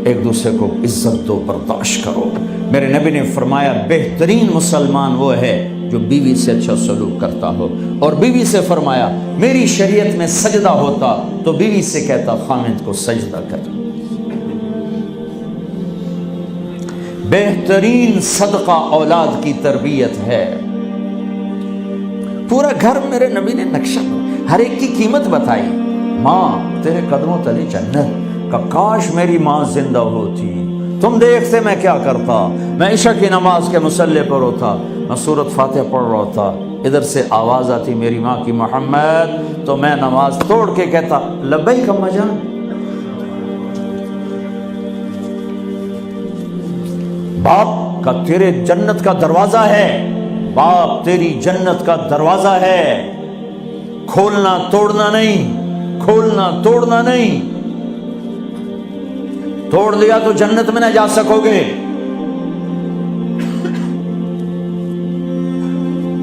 ایک دوسرے کو عزت دو، برداشت کرو۔ میرے نبی نے فرمایا بہترین مسلمان وہ ہے جو بیوی سے اچھا سلوک کرتا ہو، اور بیوی سے فرمایا میری شریعت میں سجدہ ہوتا تو بیوی سے کہتا خامد کو سجدہ کر۔ بہترین صدقہ اولاد کی تربیت ہے۔ پورا گھر میرے نبی نے نقشہ، ہر ایک کی قیمت بتائی۔ ماں تیرے قدموں تلے جنت، کاش میری ماں زندہ ہوتی، تم دیکھتے میں کیا کرتا، میں عشاء کی نماز کے مصلی پر ہوتا، میں سورۃ فاتحہ پڑھ رہا تھا، ادھر سے آواز آتی میری ماں کی محمد، تو میں نماز توڑ کے کہتا لبیک اماں جان۔ باپ کا تیرے جنت کا دروازہ ہے، باپ تیری جنت کا دروازہ ہے، کھولنا توڑنا نہیں، کھولنا توڑنا نہیں، توڑ دیا تو جنت میں نہ جا سکو گے۔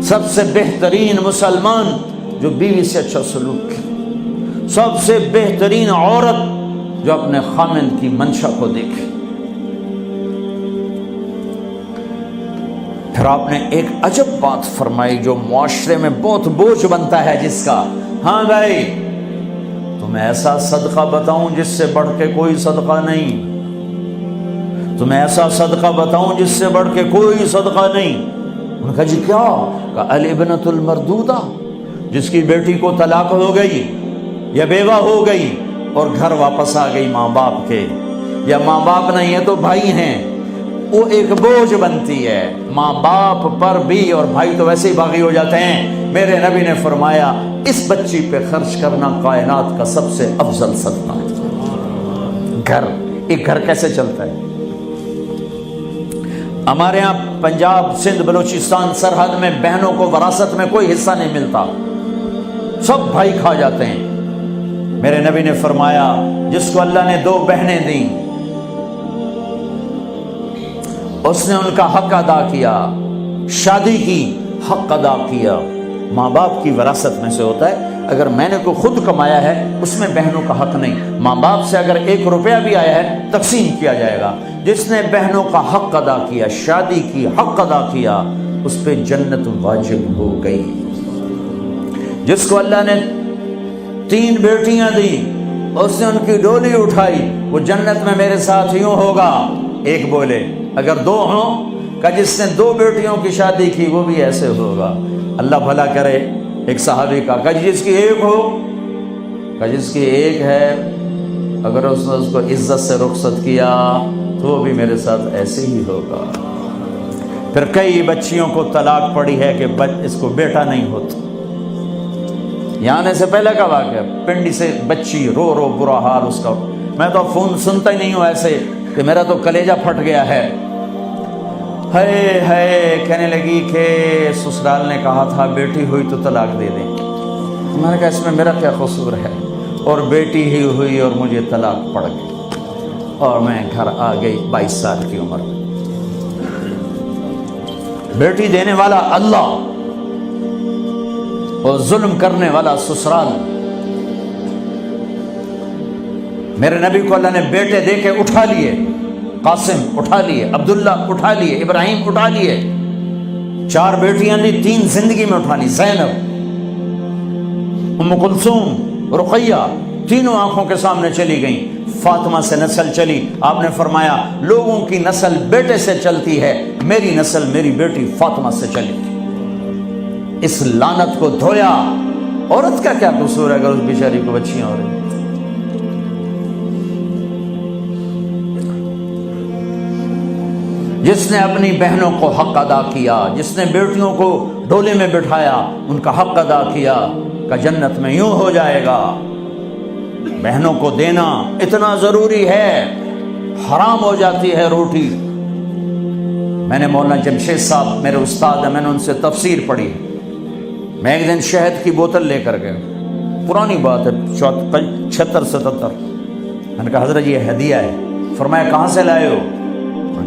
سب سے بہترین مسلمان جو بیوی سے اچھا سلوک کرے، سب سے بہترین عورت جو اپنے خامند کی منشا کو دیکھے۔ پھر آپ نے ایک عجب بات فرمائی جو معاشرے میں بہت بوجھ بنتا ہے جس کا، ہاں بھائی تمہیں ایسا صدقہ بتاؤں جس سے بڑھ کے کوئی صدقہ نہیں، تمہیں ایسا صدقہ بتاؤں جس سے بڑھ کے کوئی صدقہ نہیں۔ انہوں نے کہا جی کیا؟ کہا الابنۃ المردودہ، جس کی بیٹی کو طلاق ہو گئی یا بیوہ ہو گئی اور گھر واپس آ گئی ماں باپ کے، یا ماں باپ نہیں ہے تو بھائی ہیں، وہ ایک بوجھ بنتی ہے ماں باپ پر بھی، اور بھائی تو ویسے ہی باغی ہو جاتے ہیں۔ میرے نبی نے فرمایا اس بچی پہ خرچ کرنا کائنات کا سب سے افضل صدقہ ہے۔ گھر، ایک گھر کیسے چلتا ہے؟ ہمارے ہاں پنجاب، سندھ، بلوچستان سرحد میں بہنوں کو وراثت میں کوئی حصہ نہیں ملتا، سب بھائی کھا جاتے ہیں۔ میرے نبی نے فرمایا جس کو اللہ نے 2 بہنیں دیں اس نے ان کا حق ادا کیا، شادی کی حق ادا کیا۔ ماں باپ کی وراثت میں سے ہوتا ہے، اگر میں نے کوئی خود کمایا ہے اس میں بہنوں کا حق نہیں، ماں باپ سے اگر 1 روپیہ بھی آیا ہے تقسیم کیا جائے گا۔ جس نے بہنوں کا حق ادا کیا، شادی کی حق ادا کیا، اس پہ جنت واجب ہو گئی۔ جس کو اللہ نے 3 بیٹیاں دی، اس نے ان کی ڈولی اٹھائی، وہ جنت میں میرے ساتھ یوں ہوگا۔ ایک بولے اگر 2 ہوں، کہ جس نے 2 بیٹیوں کی شادی کی وہ بھی ایسے ہوگا۔ اللہ بھلا کرے۔ ایک صحابی کا کہ جس کی 1 ہو، کہ جس کی 1 ہے، اگر اس نے اس کو عزت سے رخصت کیا تو وہ بھی میرے ساتھ ایسے ہی ہوگا۔ پھر کئی بچیوں کو طلاق پڑی ہے کہ اس کو بیٹا نہیں ہوتا۔ یہاں آنے سے پہلے کا واقعہ، پنڈی سے بچی رو رو برا حال اس کا، میں تو فون سنتا ہی نہیں ہوں ایسے کہ میرا تو کلیجہ پھٹ گیا ہے۔ ہے کہنے لگی کہ سسرال نے کہا تھا بیٹی ہوئی تو طلاق دے دیں۔ میں نے کہا اس میں میرا کیا قصور ہے، اور بیٹی ہی ہوئی اور مجھے طلاق پڑ گئی، اور میں گھر آ گئی 22 سال کی عمر میں۔ بیٹی دینے والا اللہ اور ظلم کرنے والا سسرال۔ میرے نبی کو اللہ نے بیٹے دے کے اٹھا لیے، قاسم اٹھا لیے، عبداللہ اٹھا لیے، ابراہیم اٹھا لیے، 4 بیٹیاں دی، 3 زندگی میں اٹھا لی، زینب، ام کلثوم، رقیہ، تینوں آنکھوں کے سامنے چلی گئیں۔ فاطمہ سے نسل چلی، آپ نے فرمایا لوگوں کی نسل بیٹے سے چلتی ہے، میری نسل میری بیٹی فاطمہ سے چلی۔ اس لعنت کو دھویا۔ عورت کا کیا قصور ہے اگر اس بیچاری کو بچیاں ہو رہی؟ جس نے اپنی بہنوں کو حق ادا کیا، جس نے بیٹیوں کو ڈولے میں بٹھایا، ان کا حق ادا کیا، کہ جنت میں یوں ہو جائے گا۔ بہنوں کو دینا اتنا ضروری ہے، حرام ہو جاتی ہے روٹی۔ میں نے مولانا جمشید صاحب میرے استاد ہیں، میں نے ان سے تفسیر پڑھی۔ میں ایک دن شہد کی بوتل لے کر گیا، پرانی بات ہے 76-77۔ میں نے کہا حضرت یہ ہدیہ ہے۔ فرمایا کہاں سے لائے ہو؟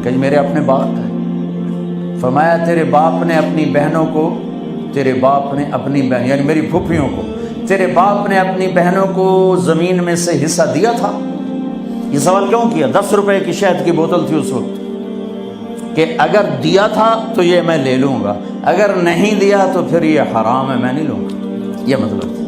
کہ میرے اپنے باپ کا ہے۔ فرمایا تیرے باپ نے اپنی بہنوں کو، تیرے باپ نے اپنی بہن یعنی میری پھوپھیوں کو، تیرے باپ نے اپنی بہنوں کو زمین میں سے حصہ دیا تھا؟ یہ سوال کیوں کیا؟ 10 روپے کی شہد کی بوتل تھی اس وقت، کہ اگر دیا تھا تو یہ میں لے لوں گا، اگر نہیں دیا تو پھر یہ حرام ہے، میں نہیں لوں گا، یہ مطلب تھا۔